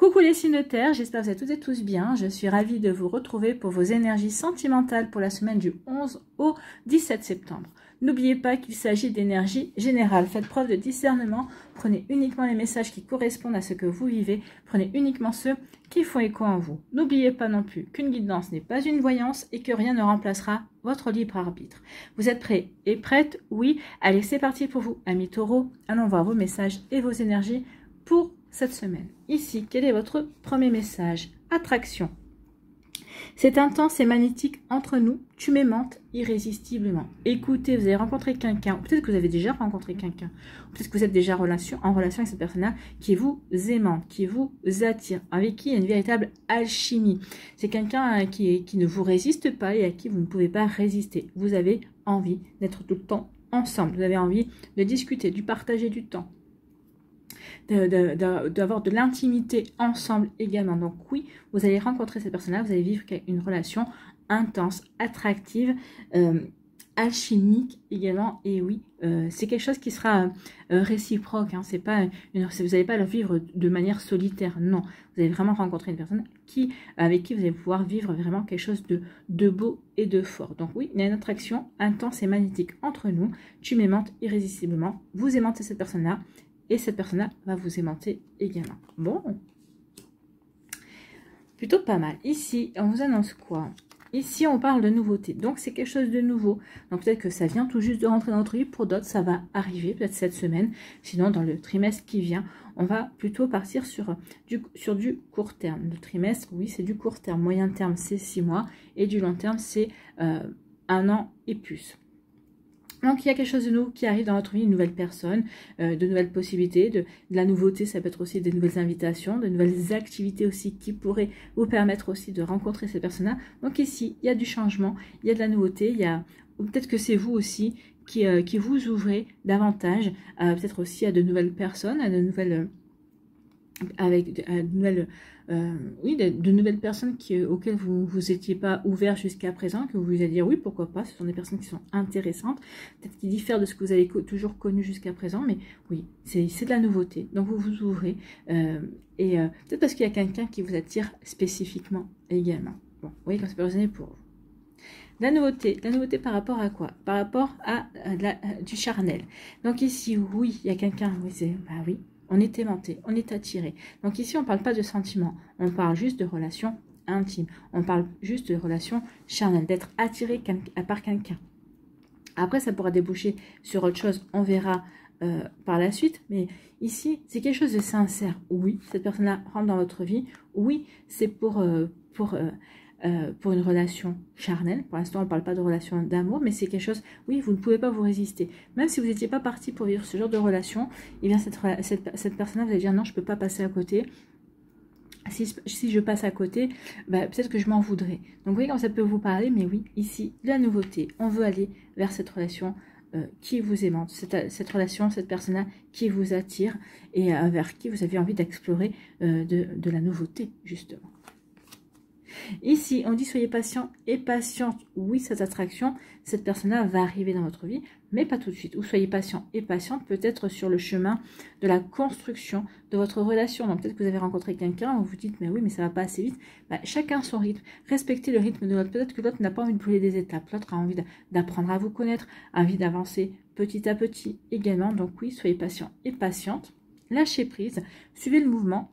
Coucou les signes de terre, j'espère que vous êtes toutes et tous bien. Je suis ravie de vous retrouver pour vos énergies sentimentales pour la semaine du 11 au 17 septembre. N'oubliez pas qu'il s'agit d'énergie générale. Faites preuve de discernement. Prenez uniquement les messages qui correspondent à ce que vous vivez. Prenez uniquement ceux qui font écho en vous. N'oubliez pas non plus qu'une guidance n'est pas une voyance et que rien ne remplacera votre libre arbitre. Vous êtes prêts et prêtes? Oui. Allez, c'est parti pour vous, amis taureaux. Allons voir vos messages et vos énergies pour cette semaine. Ici, quel est votre premier message? Attraction. C'est intense et magnétique entre nous. Tu m'aimantes irrésistiblement. Écoutez, vous avez rencontré quelqu'un, peut-être que vous avez déjà rencontré quelqu'un, peut-être que vous êtes déjà en relation avec cette personne-là qui vous aimante, qui vous attire, avec qui il y a une véritable alchimie. C'est quelqu'un qui ne vous résiste pas et à qui vous ne pouvez pas résister. Vous avez envie d'être tout le temps ensemble. Vous avez envie de discuter, de partager du temps, d'avoir de l'intimité ensemble également. Donc oui, vous allez rencontrer cette personne-là, vous allez vivre une relation intense, attractive, alchimique également. Et oui, c'est quelque chose qui sera réciproque. Hein. C'est pas vous n'allez pas le vivre de manière solitaire. Non, vous allez vraiment rencontrer une personne avec qui vous allez pouvoir vivre vraiment quelque chose de beau et de fort. Donc oui, il y a une attraction intense et magnétique entre nous. Tu m'aimantes irrésistiblement. Vous aimantez cette personne-là. Et cette personne-là va vous aimanter également. Bon. Plutôt pas mal. Ici, on vous annonce quoi? Ici, on parle de nouveauté. Donc, c'est quelque chose de nouveau. Donc, peut-être que ça vient tout juste de rentrer dans notre vie. Pour d'autres, ça va arriver peut-être cette semaine. Sinon, dans le trimestre qui vient, on va plutôt partir sur du court terme. Le trimestre, oui, c'est du court terme. Moyen terme, c'est 6 mois. Et du long terme, c'est 1 an et plus. Donc, il y a quelque chose de nouveau qui arrive dans votre vie, une nouvelle personne, de nouvelles possibilités, de la nouveauté. Ça peut être aussi des nouvelles invitations, de nouvelles activités aussi qui pourraient vous permettre aussi de rencontrer ces personnes-là. Donc ici, il y a du changement, il y a de la nouveauté, peut-être que c'est vous aussi qui vous ouvrez davantage, peut-être aussi à de nouvelles personnes, à de nouvelles... de nouvelles personnes auxquelles vous n'étiez pas ouvert jusqu'à présent, que vous vous allez dire oui, pourquoi pas, ce sont des personnes qui sont intéressantes, peut-être qui diffèrent de ce que vous avez toujours connu jusqu'à présent, mais oui, c'est de la nouveauté, donc vous vous ouvrez, peut-être parce qu'il y a quelqu'un qui vous attire spécifiquement également. Bon, vous voyez, quand c'est pas raisonné pour vous. La nouveauté par rapport à quoi? Par rapport à du charnel. Donc ici, oui, il y a quelqu'un, oui, on est aimanté, on est attiré. Donc ici, on ne parle pas de sentiments, on parle juste de relations intimes. On parle juste de relations charnelles, d'être attiré par quelqu'un. Après, ça pourra déboucher sur autre chose, on verra par la suite. Mais ici, c'est quelque chose de sincère. Oui, cette personne-là rentre dans votre vie. Oui, c'est pour une relation charnelle. Pour l'instant, on ne parle pas de relation d'amour, mais c'est quelque chose, oui, vous ne pouvez pas vous résister. Même si vous n'étiez pas parti pour vivre ce genre de relation, eh bien, cette personne-là, vous allez dire non, je ne peux pas passer à côté. Si je passe à côté, peut-être que je m'en voudrais. Donc, vous voyez comment ça peut vous parler, mais oui, ici, la nouveauté. On veut aller vers cette relation qui vous aimante, cette relation, cette personne-là qui vous attire et vers qui vous avez envie d'explorer de la nouveauté, justement. Ici, on dit soyez patient et patiente. Oui, cette attraction, cette personne-là va arriver dans votre vie, mais pas tout de suite. Ou soyez patient et patiente, peut-être sur le chemin de la construction de votre relation. Donc peut-être que vous avez rencontré quelqu'un, vous vous dites, mais oui, mais ça va pas assez vite. Chacun son rythme. Respectez le rythme de l'autre. Peut-être que l'autre n'a pas envie de brûler des étapes. L'autre a envie d'apprendre à vous connaître, a envie d'avancer petit à petit également. Donc oui, soyez patient et patiente. Lâchez prise, suivez le mouvement.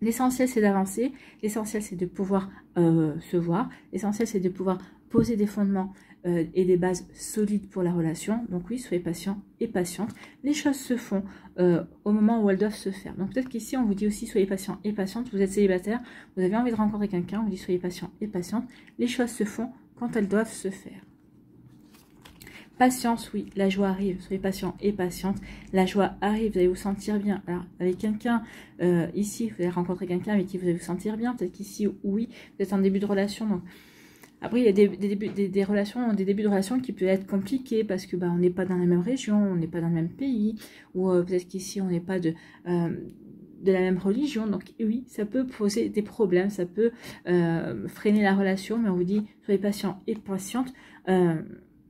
L'essentiel, c'est d'avancer. L'essentiel, c'est de pouvoir se voir. L'essentiel, c'est de pouvoir poser des fondements et des bases solides pour la relation. Donc oui, soyez patient et patiente. Les choses se font au moment où elles doivent se faire. Donc peut-être qu'ici, on vous dit aussi soyez patient et patiente. Vous êtes célibataire, vous avez envie de rencontrer quelqu'un, on vous dit soyez patient et patiente. Les choses se font quand elles doivent se faire. Patience, oui, la joie arrive, soyez patient et patiente, la joie arrive, vous allez vous sentir bien. Alors, avec quelqu'un, ici, vous allez rencontrer quelqu'un avec qui vous allez vous sentir bien, peut-être qu'ici, oui, vous êtes en début de relation, donc... Après, il y a des débuts de relation qui peuvent être compliqués parce que on n'est pas dans la même région, on n'est pas dans le même pays, ou peut-être qu'ici, on n'est pas de la même religion. Donc oui, ça peut poser des problèmes, ça peut freiner la relation, mais on vous dit, soyez patient et patiente,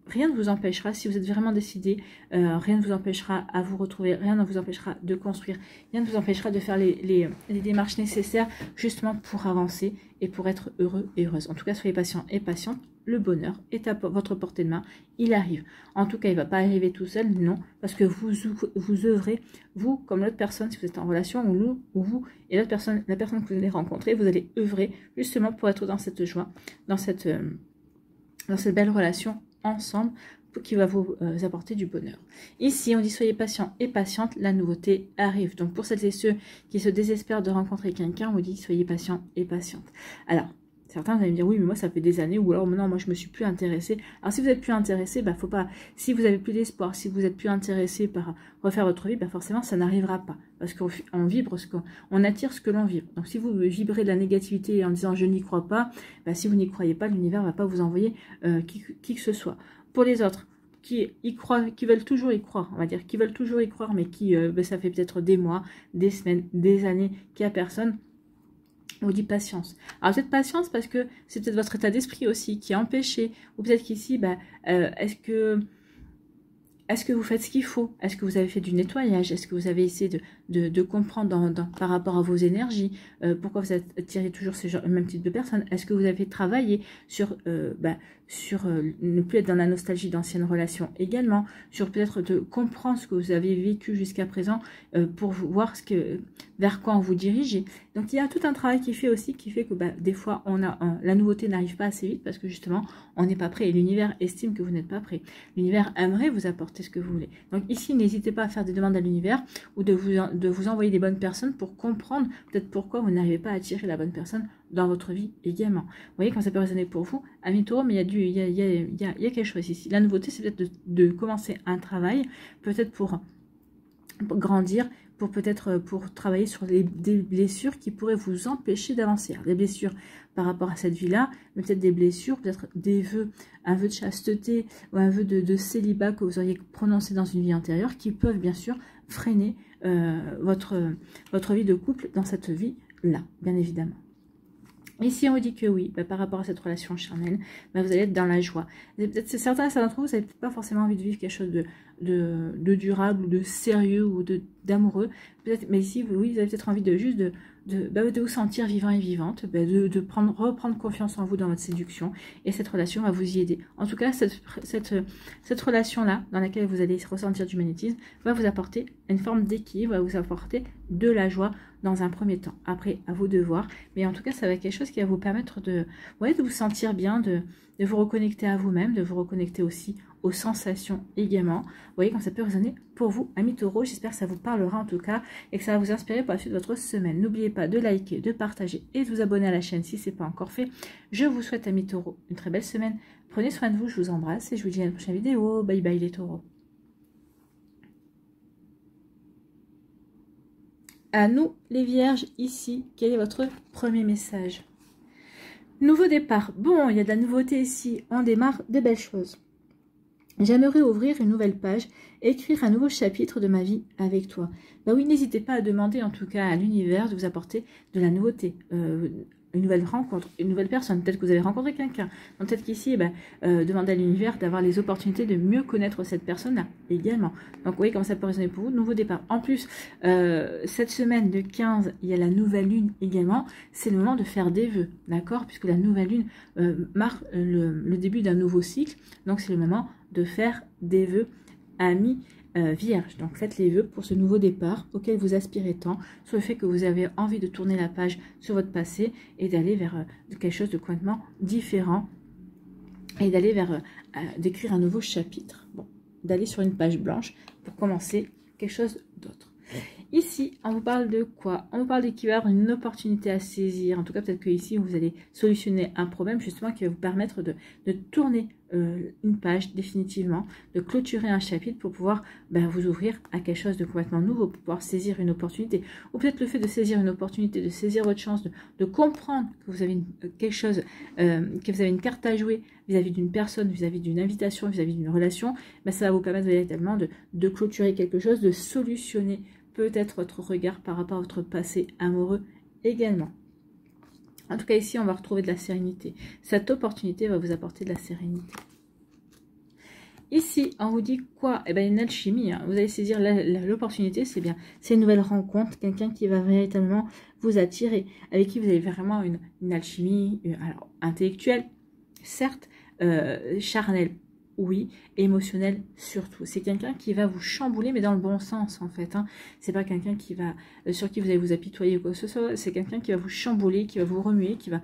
rien ne vous empêchera, si vous êtes vraiment décidé, rien ne vous empêchera à vous retrouver, rien ne vous empêchera de construire, rien ne vous empêchera de faire les démarches nécessaires justement pour avancer et pour être heureux et heureuse. En tout cas, soyez patient et patiente. Le bonheur est à votre portée de main, il arrive. En tout cas, il ne va pas arriver tout seul, non, parce que vous œuvrez, vous comme l'autre personne, si vous êtes en relation, ou vous et l'autre personne, la personne que vous allez rencontrer, vous allez œuvrer justement pour être dans cette joie, dans cette belle relation ensemble qui va vous apporter du bonheur. Ici, on dit soyez patient et patiente, la nouveauté arrive. Donc pour celles et ceux qui se désespèrent de rencontrer quelqu'un, on dit soyez patient et patiente. Alors, certains vous allez me dire oui mais moi ça fait des années, ou alors non moi je me suis plus intéressée. Alors si vous êtes plus intéressé, bah faut pas, si vous avez plus d'espoir, si vous êtes plus intéressé par refaire votre vie, bah forcément ça n'arrivera pas, parce qu'on vibre on attire ce que l'on vibre. Donc si vous vibrez de la négativité en disant je n'y crois pas, bah si vous n'y croyez pas, l'univers va pas vous envoyer qui que ce soit. Pour les autres qui y croient, qui veulent toujours y croire, on va dire, qui veulent toujours y croire, mais qui bah, ça fait peut-être des mois, des semaines, des années qu'il n'y a personne, on vous dit patience. Alors peut-être patience parce que c'est peut-être votre état d'esprit aussi qui est empêché. Ou peut-être qu'ici, bah, est-ce que vous faites ce qu'il faut? Est-ce que vous avez fait du nettoyage? Est-ce que vous avez essayé de comprendre par rapport à vos énergies? Pourquoi vous attirez toujours le même type de personnes? Est-ce que vous avez travaillé sur ne plus être dans la nostalgie d'anciennes relations également? Sur peut-être de comprendre ce que vous avez vécu jusqu'à présent pour voir vers quoi on vous dirigez. Donc il y a tout un travail qui fait aussi, qui fait que des fois la nouveauté n'arrive pas assez vite parce que justement on n'est pas prêt et l'univers estime que vous n'êtes pas prêt. L'univers aimerait vous apporter ce que vous voulez. Donc ici, n'hésitez pas à faire des demandes à l'univers ou de vous envoyer des bonnes personnes pour comprendre peut-être pourquoi vous n'arrivez pas à attirer la bonne personne dans votre vie également. Vous voyez, quand ça peut résonner pour vous, amis taureaux, mais il y a quelque chose ici. La nouveauté, c'est peut-être de commencer un travail, peut-être pour grandir, pour travailler sur des blessures qui pourraient vous empêcher d'avancer. Des blessures par rapport à cette vie-là, mais peut-être des blessures, peut-être des vœux, un vœu de chasteté ou un vœu de célibat que vous auriez prononcé dans une vie antérieure qui peuvent bien sûr freiner votre vie de couple dans cette vie-là, bien évidemment. Ici, on vous dit que oui, par rapport à cette relation charnelle, vous allez être dans la joie. Certains d'entre vous, vous n'avez peut-être pas forcément envie de vivre quelque chose de durable, ou de sérieux, ou d'amoureux. Mais ici, oui, vous avez peut-être envie de vous sentir vivant et vivante, de reprendre confiance en vous dans votre séduction. Et cette relation va vous y aider. En tout cas, cette relation-là, dans laquelle vous allez ressentir du magnétisme, va vous apporter une forme d'équilibre, va vous apporter de la joie dans un premier temps. Après, à vous de voir. Mais en tout cas, ça va être quelque chose qui va vous permettre de vous sentir bien, de vous reconnecter à vous-même, de vous reconnecter aussi aux sensations également. Vous voyez comme ça peut résonner pour vous, amis taureaux. J'espère que ça vous parlera en tout cas et que ça va vous inspirer pour la suite de votre semaine. N'oubliez pas de liker, de partager et de vous abonner à la chaîne si ce n'est pas encore fait. Je vous souhaite, amis taureaux, une très belle semaine. Prenez soin de vous, je vous embrasse et je vous dis à la prochaine vidéo. Bye bye les taureaux. À nous les vierges, ici, quel est votre premier message? Nouveau départ. Bon, il y a de la nouveauté ici. On démarre de belles choses. J'aimerais ouvrir une nouvelle page, écrire un nouveau chapitre de ma vie avec toi. Oui, n'hésitez pas à demander en tout cas à l'univers de vous apporter de la nouveauté. Une nouvelle rencontre, une nouvelle personne. Peut-être que vous avez rencontré quelqu'un. Peut-être qu'ici, demandez à l'univers d'avoir les opportunités de mieux connaître cette personne-là également. Donc, vous voyez comment ça peut résonner pour vous. Nouveau départ. En plus, cette semaine de 15, il y a la nouvelle lune également. C'est le moment de faire des vœux, d'accord? Puisque la nouvelle lune marque le début d'un nouveau cycle. Donc, c'est le moment de faire des vœux, amis vierge. Donc faites les vœux pour ce nouveau départ auquel vous aspirez tant, sur le fait que vous avez envie de tourner la page sur votre passé et d'aller vers quelque chose de complètement différent et d'aller vers d'écrire un nouveau chapitre. Bon, d'aller sur une page blanche pour commencer quelque chose d'autre. Ici, on vous parle de quoi? On vous parle qu'il va y avoir une opportunité à saisir. En tout cas, peut-être que ici, vous allez solutionner un problème justement qui va vous permettre de tourner une page définitivement, de clôturer un chapitre pour pouvoir vous ouvrir à quelque chose de complètement nouveau, pour pouvoir saisir une opportunité. Ou peut-être le fait de saisir une opportunité, de saisir votre chance, de comprendre que vous avez quelque chose, que vous avez une carte à jouer vis-à-vis d'une personne, vis-à-vis d'une invitation, vis-à-vis d'une relation, ça va vous permettre véritablement de clôturer quelque chose, de solutionner peut-être votre regard par rapport à votre passé amoureux également. En tout cas, ici, on va retrouver de la sérénité. Cette opportunité va vous apporter de la sérénité. Ici, on vous dit quoi? Eh bien, une alchimie, hein. Vous allez saisir l'opportunité, c'est bien. C'est une nouvelle rencontre, quelqu'un qui va véritablement vous attirer, avec qui vous avez vraiment une alchimie, alors intellectuelle, certes, charnelle, oui, émotionnelle surtout. C'est quelqu'un qui va vous chambouler, mais dans le bon sens, en fait. Hein. C'est pas quelqu'un qui va, sur qui vous allez vous apitoyer ou quoi que ce soit. C'est quelqu'un qui va vous chambouler, qui va vous remuer, qui va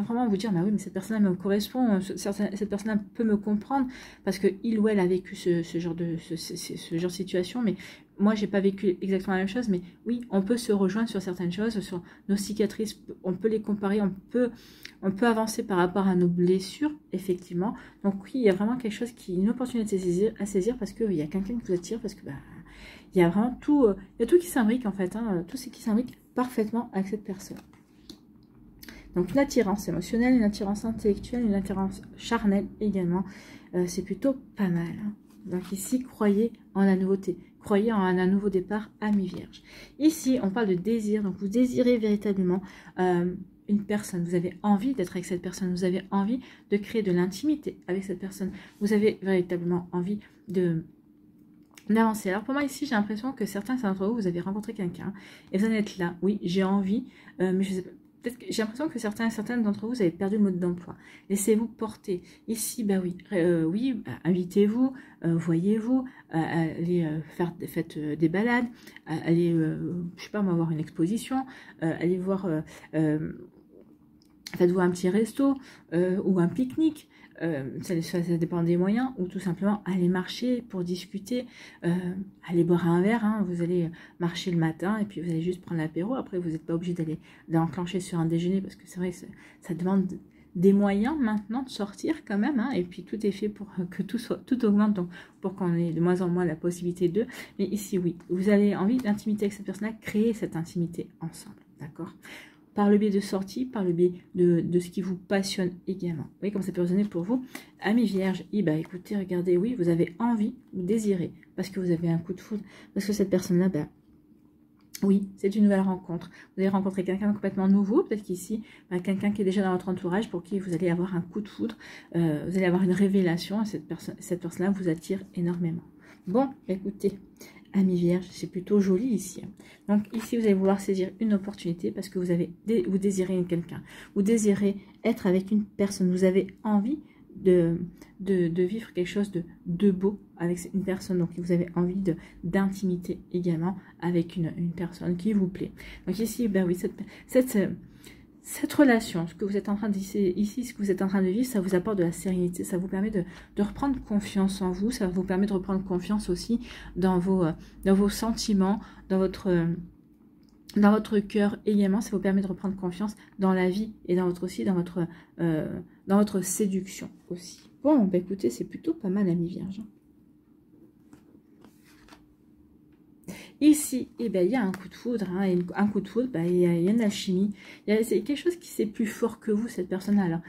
vraiment vous dire, bah oui, mais cette personne-là me correspond, cette personne-là peut me comprendre, parce que il ou elle a vécu ce genre de situation, mais moi, j'ai pas vécu exactement la même chose, mais oui, on peut se rejoindre sur certaines choses, sur nos cicatrices, on peut les comparer, on peut avancer par rapport à nos blessures, effectivement. Donc oui, il y a vraiment quelque chose une opportunité à saisir parce qu'il y a quelqu'un qui vous attire, parce que bah, il y a vraiment tout, il y a tout qui s'imbrique en fait, hein, tout ce qui s'imbrique parfaitement avec cette personne. Donc une attirance émotionnelle, une attirance intellectuelle, une attirance charnelle également, c'est plutôt pas mal. Hein. Donc ici, croyez en la nouveauté. Croyez en un nouveau départ, amis vierges. Ici, on parle de désir. Donc, vous désirez véritablement une personne. Vous avez envie d'être avec cette personne. Vous avez envie de créer de l'intimité avec cette personne. Vous avez véritablement envie d'avancer. Alors, pour moi, ici, j'ai l'impression que certains d'entre vous, vous avez rencontré quelqu'un et vous en êtes là. Oui, j'ai envie, mais je sais pas. J'ai l'impression que certaines d'entre vous avez perdu le mode d'emploi. Laissez-vous porter. Ici, bah oui, invitez-vous, voyez-vous, allez faites des balades, allez, je sais pas moi, voir une exposition, allez voir, faites-vous un petit resto ou un pique-nique. Ça dépend des moyens, ou tout simplement aller marcher pour discuter, aller boire un verre, hein, vous allez marcher le matin et puis vous allez juste prendre l'apéro, après vous n'êtes pas obligé d'aller enclencher sur un déjeuner parce que c'est vrai que ça demande des moyens maintenant de sortir quand même, hein, et puis tout est fait pour que tout augmente, donc pour qu'on ait de moins en moins la possibilité de, mais ici oui, vous avez envie d'intimité avec cette personne-là, créer cette intimité ensemble, d'accord ? Par le biais de sorties, par le biais de ce qui vous passionne également. Vous voyez comme ça peut résonner pour vous. Amis vierges, bah écoutez, regardez, oui, vous avez envie, vous désirez, parce que vous avez un coup de foudre, parce que cette personne-là, bah, oui, c'est une nouvelle rencontre. Vous allez rencontrer quelqu'un de complètement nouveau, peut-être qu'ici, bah, quelqu'un qui est déjà dans votre entourage, pour qui vous allez avoir un coup de foudre, vous allez avoir une révélation, et cette personne-là vous attire énormément. Bon, écoutez, amis vierges, c'est plutôt joli ici. Donc ici, vous allez vouloir saisir une opportunité parce que vous désirez quelqu'un. Vous désirez être avec une personne. Vous avez envie de vivre quelque chose de beau avec une personne. Donc vous avez envie d'intimité également avec une personne qui vous plaît. Donc ici, ben oui, cette relation, ce que vous êtes en train de ici, ce que vous êtes en train de vivre, ça vous apporte de la sérénité, ça vous permet de reprendre confiance en vous, ça vous permet de reprendre confiance aussi dans vos sentiments, dans votre cœur également, ça vous permet de reprendre confiance dans la vie et dans votre séduction aussi. Bon, bah écoutez, c'est plutôt pas mal, amis vierges. Ici, eh ben, il y a un coup de foudre, hein, et un coup de foudre, ben, il y a une alchimie, c'est quelque chose qui c'est plus fort que vous, cette personne-là. Alors,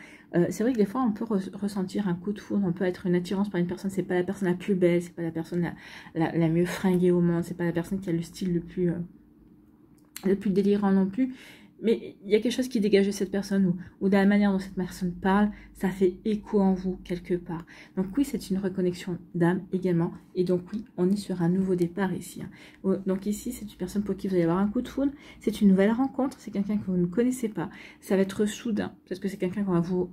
c'est vrai que des fois, on peut ressentir un coup de foudre, on peut être une attirance par une personne, c'est pas la personne la plus belle, c'est pas la personne la mieux fringuée au monde, c'est pas la personne qui a le style le plus délirant non plus. Mais il y a quelque chose qui dégage de cette personne ou de la manière dont cette personne parle, ça fait écho en vous quelque part. Donc oui, c'est une reconnexion d'âme également. Et donc oui, on est sur un nouveau départ ici. Hein. Donc ici, c'est une personne pour qui vous allez avoir un coup de foudre. C'est une nouvelle rencontre, c'est quelqu'un que vous ne connaissez pas. Ça va être soudain. Peut-être que c'est quelqu'un qu'on va vous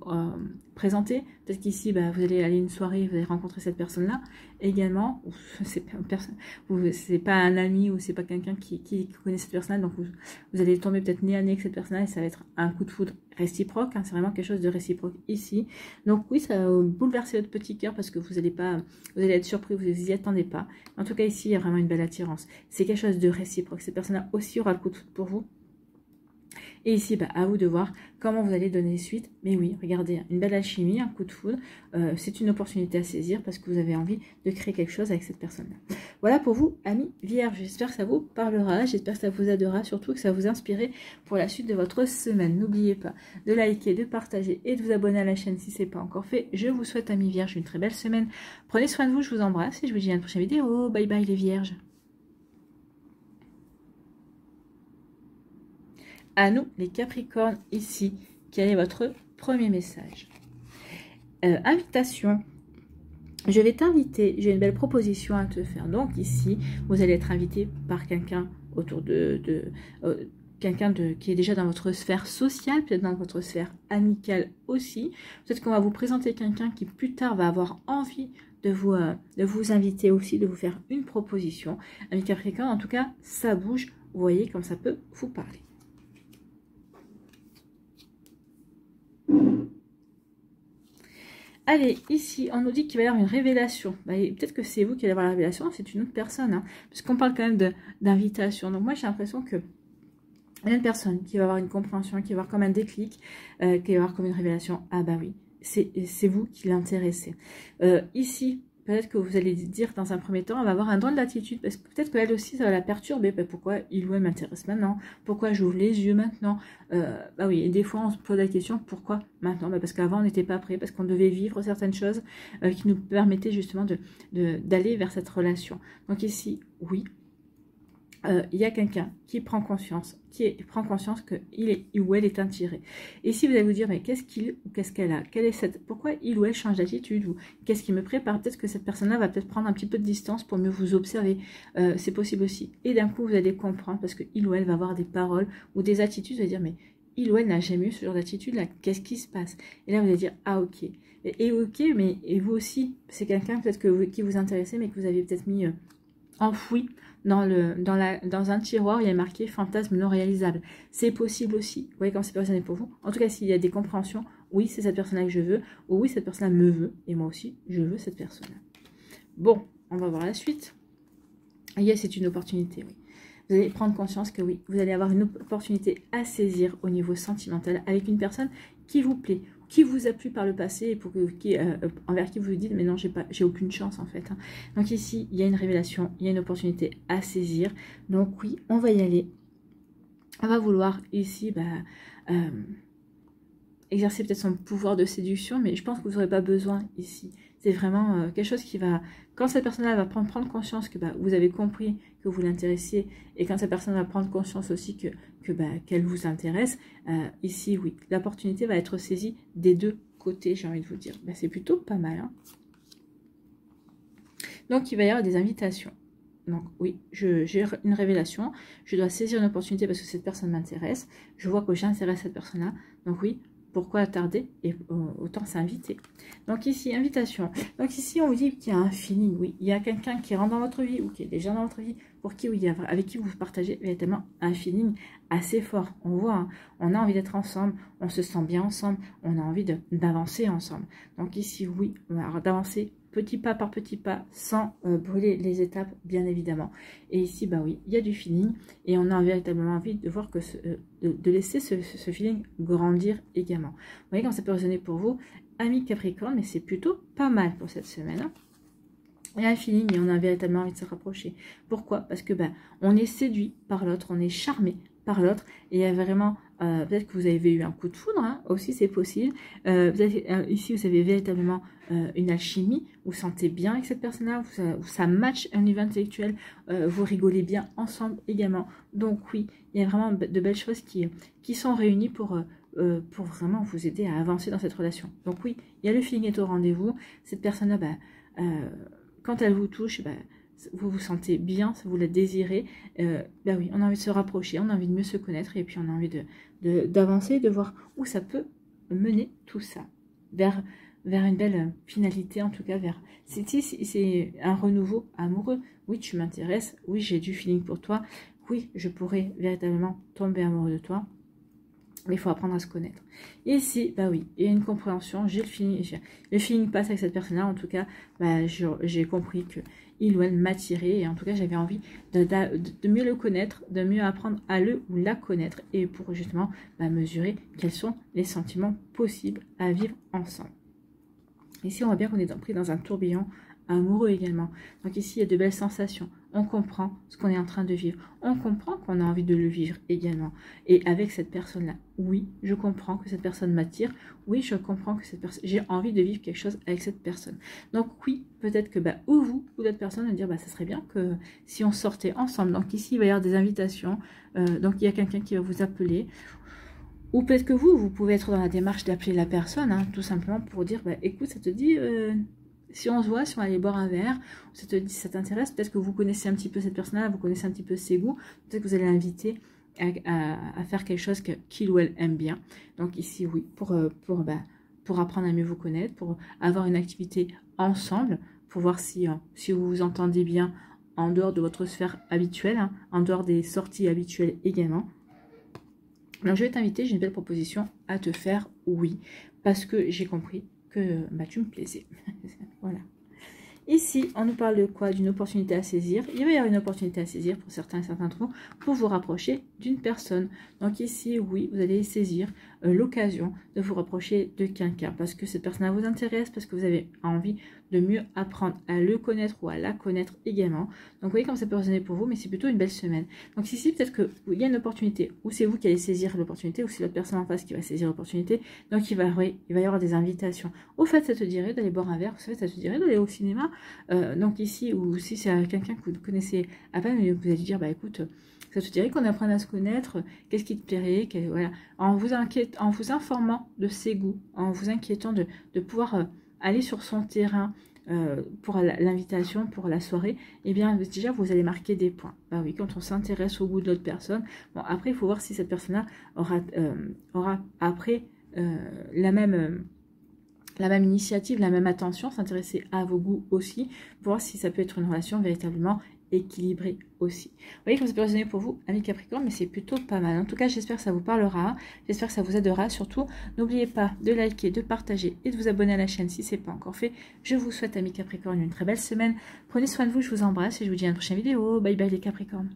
présenter. Peut-être qu'ici, bah, vous allez aller à une soirée, vous allez rencontrer cette personne-là également. C'est pas un ami ou c'est pas quelqu'un qui connaît cette personne-là. Donc vous allez tomber peut-être nez à nez avec cette personne-là et ça va être un coup de foudre réciproque. Hein, c'est vraiment quelque chose de réciproque ici. Donc oui, ça va bouleverser votre petit cœur parce que vous allez être surpris, vous n'y attendez pas. En tout cas, ici, il y a vraiment une belle attirance. C'est quelque chose de réciproque. Cette personne-là aussi aura le coup de foudre pour vous. Et ici, bah, à vous de voir comment vous allez donner suite. Mais oui, regardez, une belle alchimie, un coup de foudre. C'est une opportunité à saisir parce que vous avez envie de créer quelque chose avec cette personne-là. Voilà pour vous, amis vierges. J'espère que ça vous parlera. J'espère que ça vous aidera. Surtout que ça va vous inspirer pour la suite de votre semaine. N'oubliez pas de liker, de partager et de vous abonner à la chaîne si ce n'est pas encore fait. Je vous souhaite, amis vierges, une très belle semaine. Prenez soin de vous, je vous embrasse et je vous dis à une prochaine vidéo. Bye bye les vierges. À nous, les Capricornes, ici, quel est votre premier message? Invitation je vais t'inviter, j'ai une belle proposition à te faire. Donc ici, vous allez être invité par quelqu'un autour quelqu'un qui est déjà dans votre sphère sociale, peut-être dans votre sphère amicale aussi. Peut-être qu'on va vous présenter quelqu'un qui plus tard va avoir envie de vous inviter aussi, de vous faire une proposition. Ami Capricorne, en tout cas, ça bouge. Vous voyez comme ça peut vous parler. Allez, ici, on nous dit qu'il va y avoir une révélation. Bah, peut-être que c'est vous qui allez avoir la révélation, c'est une autre personne. Hein, puisqu'on parle quand même d'invitation. Donc moi, j'ai l'impression que il y a une personne qui va avoir une compréhension, qui va avoir comme un déclic, qui va avoir comme une révélation. Ah bah oui, c'est vous qui l'intéressez. Ici, peut-être que vous allez dire dans un premier temps, on va avoir un don de l'attitude, parce que peut-être qu'elle aussi, ça va la perturber. Ben, pourquoi il ou elle m'intéresse maintenant? Pourquoi j'ouvre les yeux maintenant? Bah oui, et des fois, on se pose la question, pourquoi maintenant? Ben, parce qu'avant, on n'était pas prêt, parce qu'on devait vivre certaines choses qui nous permettaient justement d'aller vers cette relation. Donc ici, oui. Il y a quelqu'un qui prend conscience, prend conscience qu'il ou elle est attiré. Et si vous allez vous dire, mais qu'est-ce qu'il ou qu'est-ce qu'elle a, pourquoi il ou elle change d'attitude, ou qu'est-ce qui me prépare, peut-être que cette personne-là va peut-être prendre un petit peu de distance pour mieux vous observer, c'est possible aussi. Et d'un coup, vous allez comprendre, parce que il ou elle va avoir des paroles ou des attitudes, vous allez dire, mais il ou elle n'a jamais eu ce genre d'attitude-là, qu'est-ce qui se passe? Et là, vous allez dire, ah ok. Et ok, mais et vous aussi, c'est quelqu'un peut-être qui vous intéressait, mais que vous aviez peut-être mis enfoui dans un tiroir, il y a marqué fantasme non réalisable. C'est possible aussi. Vous voyez comme c'est personne pour vous. En tout cas, s'il y a des compréhensions, oui, c'est cette personne-là que je veux, ou oui, cette personne-là me veut, et moi aussi, je veux cette personne-là. Bon, on va voir la suite. Yes, c'est une opportunité, oui. Vous allez prendre conscience que oui, vous allez avoir une opportunité à saisir au niveau sentimental avec une personne qui vous plaît, qui vous a plu par le passé et envers qui vous vous dites mais non, j'ai aucune chance en fait. Hein. Donc ici, il y a une révélation, il y a une opportunité à saisir. Donc oui, on va y aller. On va vouloir ici exercer peut-être son pouvoir de séduction, mais je pense que vous n'aurez pas besoin ici. C'est vraiment quelque chose qui va... Quand cette personne-là va prendre conscience que vous avez compris que vous l'intéressiez, et quand cette personne va prendre conscience aussi qu'elle vous intéresse, ici, oui, l'opportunité va être saisie des deux côtés, j'ai envie de vous dire. C'est plutôt pas mal. Hein. Donc, il va y avoir des invitations. Donc, oui, j'ai une révélation. Je dois saisir une opportunité parce que cette personne m'intéresse. Je vois que j'intéresse cette personne-là. Donc, oui, pourquoi tarder et autant s'inviter. Donc ici, invitation. Donc ici, on vous dit qu'il y a un feeling, oui. Il y a quelqu'un qui rentre dans votre vie ou qui est déjà dans votre vie, pour qui, oui, avec qui vous partagez véritablement un feeling assez fort. On voit, hein, on a envie d'être ensemble, on se sent bien ensemble, on a envie d'avancer ensemble. Donc ici, oui, d'avancer petit pas par petit pas, sans brûler les étapes, bien évidemment. Et ici, oui, il y a du feeling, et on a véritablement envie de voir que de laisser ce feeling grandir également. Vous voyez, quand ça peut résonner pour vous, amis Capricorne, mais c'est plutôt pas mal pour cette semaine. Hein. Il y a un feeling et on a véritablement envie de se rapprocher. Pourquoi? Parce que on est séduit par l'autre, on est charmé par l'autre, et il y a vraiment... peut-être que vous avez eu un coup de foudre, hein, aussi c'est possible. Ici, vous avez véritablement une alchimie, vous sentez bien avec cette personne-là, où ça match un niveau intellectuel, vous rigolez bien ensemble également. Donc oui, il y a vraiment de belles choses qui sont réunies pour vraiment vous aider à avancer dans cette relation. Donc oui, il y a le feeling est au rendez-vous. Cette personne-là, quand elle vous touche, vous vous sentez bien, vous la désirez, oui, on a envie de se rapprocher, on a envie de mieux se connaître, et puis on a envie d'avancer, de voir où ça peut mener tout ça, vers une belle finalité, en tout cas, c'est un renouveau amoureux. Oui, tu m'intéresses, oui, j'ai du feeling pour toi, oui, je pourrais véritablement tomber amoureux de toi, mais il faut apprendre à se connaître. Et ici, oui, il y a une compréhension, j'ai le feeling passe avec cette personne-là, en tout cas, j'ai compris que il ou elle m'attirait, et en tout cas, j'avais envie de mieux le connaître, de mieux apprendre à le ou la connaître, et pour justement mesurer quels sont les sentiments possibles à vivre ensemble. Ici, on voit bien qu'on est pris dans un tourbillon amoureux également. Donc ici, il y a de belles sensations. On comprend ce qu'on est en train de vivre. On comprend qu'on a envie de le vivre également. Et avec cette personne-là, oui, je comprends que cette personne m'attire. Oui, je comprends que j'ai envie de vivre quelque chose avec cette personne. Donc oui, peut-être que ou vous ou d'autres personnes vont dire ça serait bien que si on sortait ensemble. Donc ici, il va y avoir des invitations. Donc il y a quelqu'un qui va vous appeler. Ou peut-être que vous pouvez être dans la démarche d'appeler la personne, hein, tout simplement pour dire écoute, ça te dit... si on se voit, si on va aller boire un verre, ça te dit, ça t'intéresse, peut-être que vous connaissez un petit peu cette personne-là, vous connaissez un petit peu ses goûts, peut-être que vous allez l'inviter à faire quelque chose qu'il ou elle aime bien. Donc ici, oui, pour apprendre à mieux vous connaître, pour avoir une activité ensemble, pour voir si vous vous entendez bien en dehors de votre sphère habituelle, hein, en dehors des sorties habituelles également. Alors je vais t'inviter, j'ai une belle proposition à te faire, oui, parce que j'ai compris que tu me plaisais. Voilà. Ici, on nous parle de quoi? D'une opportunité à saisir. Il va y avoir une opportunité à saisir pour certains et certains d'entre vous pour vous rapprocher d'une personne. Donc ici, oui, vous allez saisir l'occasion de vous rapprocher de quelqu'un parce que cette personne vous intéresse, parce que vous avez envie de mieux apprendre à le connaître ou à la connaître également. Donc vous voyez comme ça peut résonner pour vous, mais c'est plutôt une belle semaine. Donc ici, peut-être qu'il y a une opportunité, ou c'est vous qui allez saisir l'opportunité, ou c'est l'autre personne en face qui va saisir l'opportunité. Donc il va y avoir des invitations. Au fait, ça te dirait d'aller boire un verre, au fait, ça te dirait d'aller au cinéma. Donc ici, ou si c'est quelqu'un que vous connaissez à peine, vous allez dire, bah écoute, ça te dirait qu'on apprenne à se connaître, qu'est-ce qui te plairait, voilà. En vous informant de ses goûts, en vous inquiétant de pouvoir aller sur son terrain pour l'invitation, pour la soirée, et bien déjà vous allez marquer des points. Bah oui, quand on s'intéresse au goût de l'autre personne, bon après il faut voir si cette personne-là aura après la même initiative, la même attention, s'intéresser à vos goûts aussi, pour voir si ça peut être une relation véritablement équilibrée aussi. Vous voyez comme ça peut résonner pour vous, amis Capricorne, mais c'est plutôt pas mal. En tout cas, j'espère que ça vous parlera, j'espère que ça vous aidera. Surtout, n'oubliez pas de liker, de partager et de vous abonner à la chaîne si ce n'est pas encore fait. Je vous souhaite, amis Capricorne, une très belle semaine. Prenez soin de vous, je vous embrasse et je vous dis à une prochaine vidéo. Bye bye les Capricornes.